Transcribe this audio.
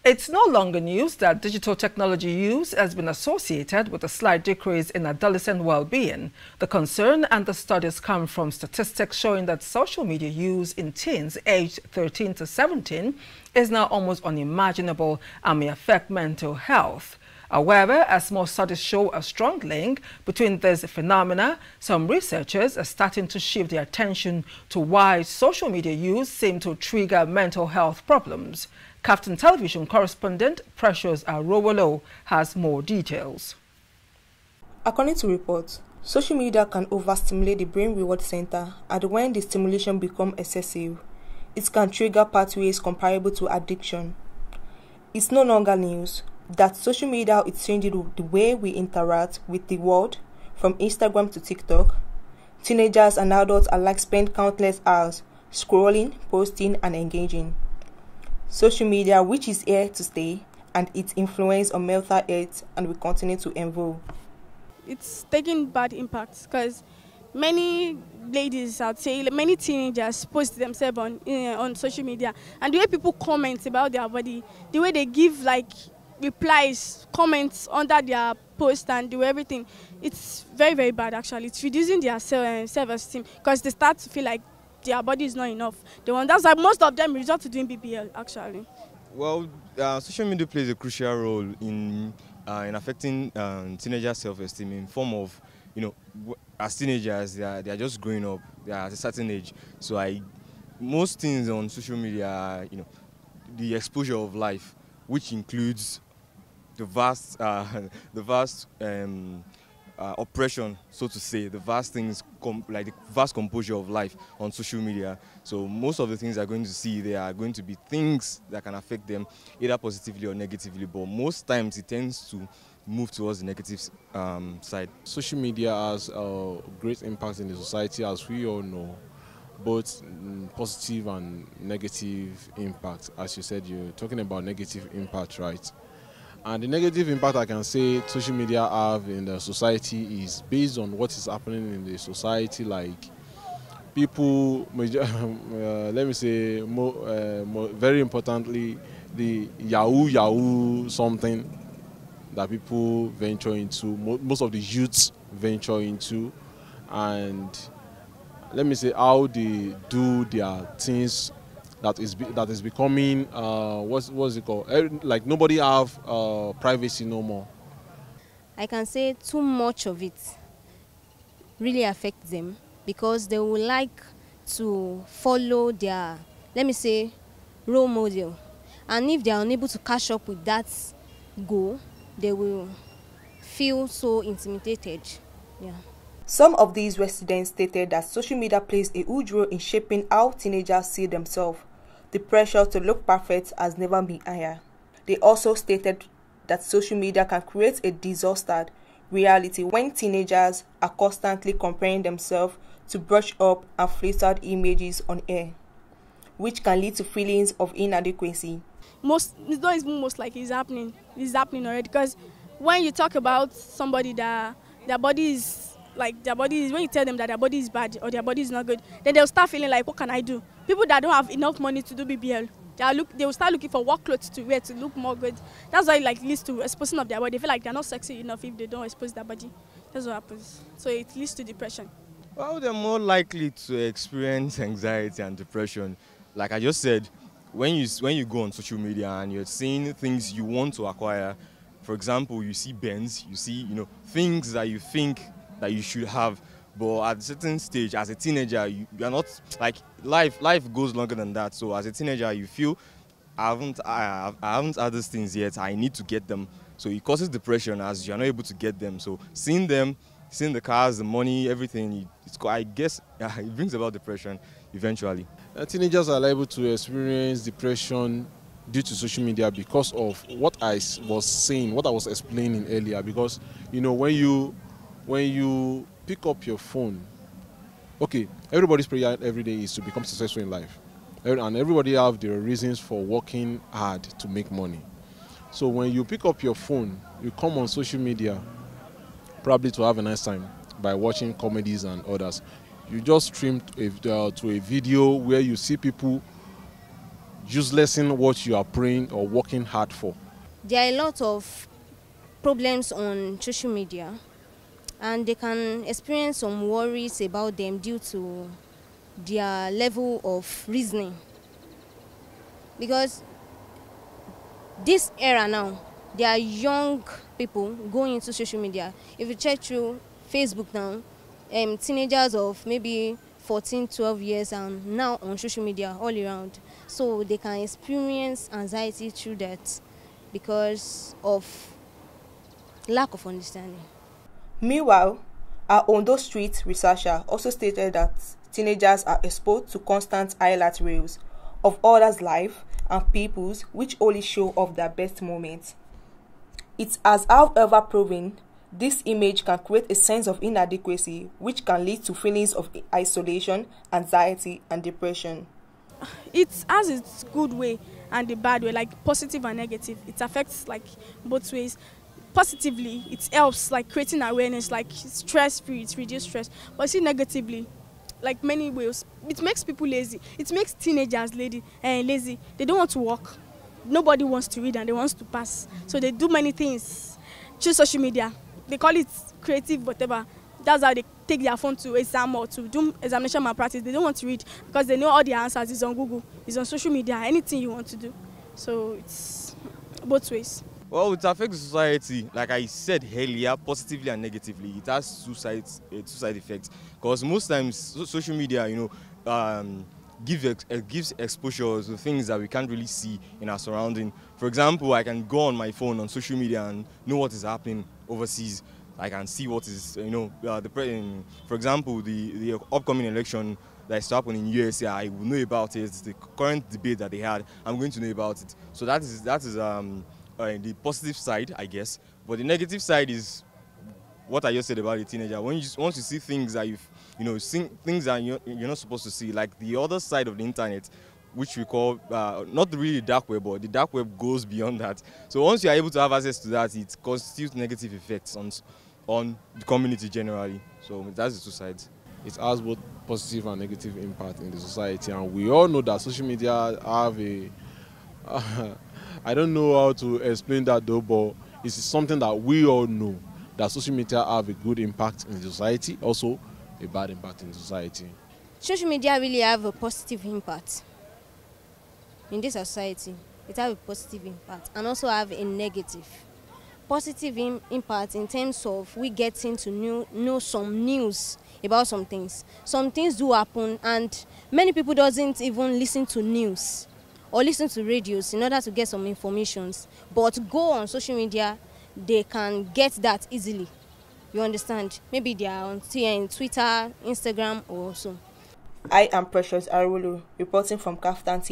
It's no longer news that digital technology use has been associated with a slight decrease in adolescent well-being. The concern and the studies come from statistics showing that social media use in teens aged 13 to 17 is now almost unimaginable and may affect mental health. However, as more studies show a strong link between this phenomena, some researchers are starting to shift their attention to why social media use seems to trigger mental health problems. KAFTAN television correspondent Precious Arowolo has more details. According to reports, social media can overstimulate the brain reward center, and when the stimulation becomes excessive, it can trigger pathways comparable to addiction. It's no longer news that social media is changing the way we interact with the world, from Instagram to TikTok. Teenagers and adults alike spend countless hours scrolling, posting, and engaging. Social media, which is here to stay, and its influence on mental health, and will continue to evolve. It's taking bad impacts because many ladies, I'd say, many teenagers post themselves on social media, and the way people comment about their body, the way they give replies, comments under their post, and do everything, it's very, very bad actually. It's reducing their self-esteem because they start to feel like their body is not enough. That's why most of them resort to doing BBL actually. Well, social media plays a crucial role in affecting teenagers' self-esteem in form of, as teenagers, they are just growing up. They are at a certain age. So most things on social media are, the exposure of life, which includes the vast oppression, so to say, the vast things like the vast composure of life on social media. So most of the things they're going to see, they are going to be things that can affect them either positively or negatively, but most times it tends to move towards the negative side. Social media has a great impact in the society, as we all know, both positive and negative impact. As you said, you're talking about negative impact, right? And the negative impact I can say social media have in the society is based on what is happening in the society, like people, let me say, very importantly, the Yahoo something that people venture into, most of the youths venture into, and let me say how they do their things. That is becoming what's it called? Like nobody have privacy no more. I can say too much of it really affects them because they would like to follow their, let me say, role model, and if they are unable to catch up with that goal, they will feel so intimidated. Yeah. Some of these residents stated that social media plays a huge role in shaping how teenagers see themselves. The pressure to look perfect has never been higher. They also stated that social media can create a distorted reality when teenagers are constantly comparing themselves to brush up and filtered images on air, which can lead to feelings of inadequacy. It's not even most likely it's happening. It's happening already because when you talk about somebody that their body is, when you tell them that their body is bad or their body is not good, then they'll start feeling like, what can I do? People that don't have enough money to do BBL, they will start looking for work clothes to wear to look more good. That's why it leads to exposing of their body. They feel like they're not sexy enough if they don't expose their body. That's what happens. So it leads to depression. Well, they're more likely to experience anxiety and depression. Like I just said, when you go on social media and you're seeing things you want to acquire, for example, you see Benz, you see things that you think that you should have, but at a certain stage, as a teenager, you are not, like, life goes longer than that. So as a teenager, you feel, I haven't had these things yet, I need to get them. So it causes depression as you're not able to get them. So seeing the cars, the money, everything, I guess it brings about depression eventually. Teenagers are liable to experience depression due to social media because of what I was saying, what I was explaining earlier. Because when you pick up your phone, okay, everybody's prayer every day is to become successful in life, and everybody have their reasons for working hard to make money. So when you pick up your phone, you come on social media probably to have a nice time by watching comedies and others. You just stream to a video where you see people uselessing what you are praying or working hard for? There are a lot of problems on social media, and they can experience some worries about them due to their level of reasoning. Because this era now, there are young people going into social media. If you check through Facebook now, teenagers of maybe 14, 12 years and now on social media all around. So they can experience anxiety through that because of lack of understanding. Meanwhile, our Ondo Street researcher also stated that teenagers are exposed to constant highlight reels of others' life and people's, which only show off their best moments. It has, however, proven this image can create a sense of inadequacy, which can lead to feelings of isolation, anxiety, and depression. It has its good way and the bad way, like positive and negative. It affects like both ways. Positively, it helps like creating awareness, like stress-free, it reduces stress. But see, negatively, like many ways, it makes people lazy. It makes teenagers lazy. They don't want to work. Nobody wants to read and they want to pass. So they do many things through social media. They call it creative, whatever. That's how they take their phone to exam or to do examination malpractice. They don't want to read because they know all the answers is on Google, is on social media, anything you want to do. So it's both ways. Well, it affects society, like I said earlier, positively and negatively. It has two side effects. Because most times, social media, gives exposure to things that we can't really see in our surrounding. For example, I can go on my phone on social media and know what is happening overseas. I can see what is, for example, the upcoming election that is to happen in USA. I will know about it. The current debate that they had, I'm going to know about it. So that is the positive side, I guess. But the negative side is what I just said about the teenager. Once you see things that things that you're not supposed to see, like the other side of the internet, which we call not really the dark web, but the dark web goes beyond that. So once you are able to have access to that, it constitutes negative effects on the community generally. So that's the two sides. It has both positive and negative impact in the society, and we all know that social media have a I don't know how to explain that though, but it's something that we all know, that social media have a good impact in the society, also a bad impact in the society. Social media really have a positive impact in this society. It has a positive impact and also have a negative. Positive impact in terms of we getting to know some news about some things. Some things do happen and many people doesn't even listen to news or listen to radios in order to get some informations. But go on social media, they can get that easily. You understand? Maybe they are on Twitter, Instagram or so. I am Precious Arulu, reporting from KAFTAN TV.